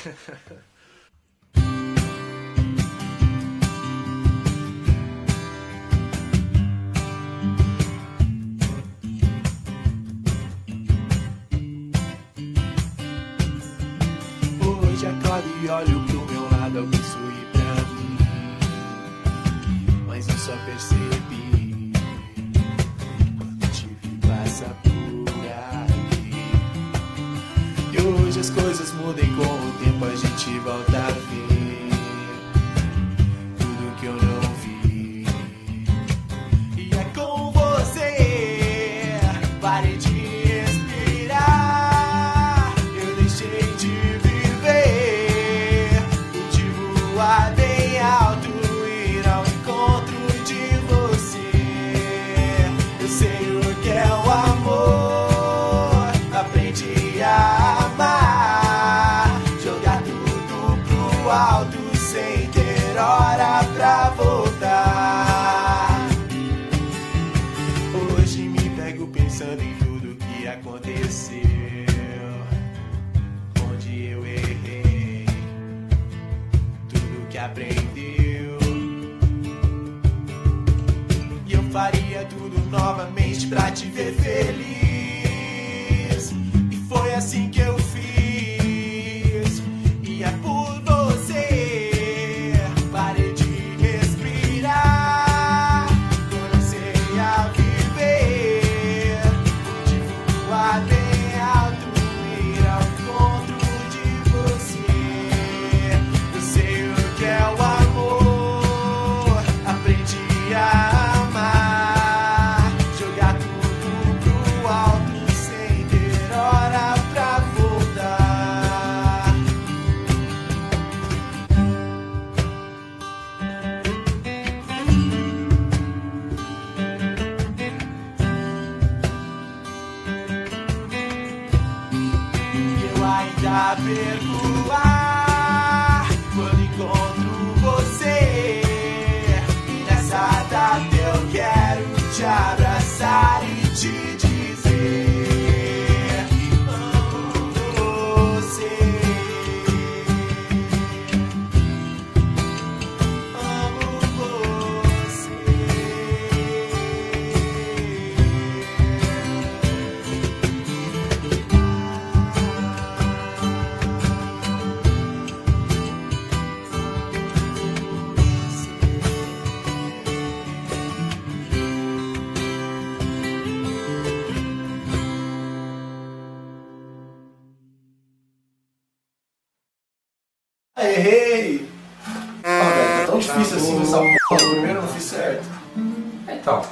Hoje acordo e olho pro meu lado, alguém sorri pra mim, mas eu só percebi quando te vi passar por aí. E hoje as coisas mudam e com o tempo a gente volta a ver tudo que eu não vi. E é com você, parei de respirar, eu deixei de viver, pude voar bem alto, ir ao encontro de você. Eu sei o que é o amor, aprendi a amar, jogar tudo pro alto sem ter hora pra voltar. Hoje me pego pensando em tudo que aconteceu, onde eu errei, tudo que aprendeu. E eu faria tudo novamente pra te ver feliz. E foi assim que eu fiz. E é por você, parei de respirar, comecei a viver, pude voar bem alto, ir ao encontro de você. Eu sei o que é o amor, aprendi a amar, jogar tudo pro alto sem ter hora pra voltar. Eu ainda perco o ar quando encontro você, e nessa data eu quero te abraçar e te dizer que amo você, amo você. Errei! Ah, velho, tá tão difícil assim essa porra. Primeiro eu não fiz certo. Então.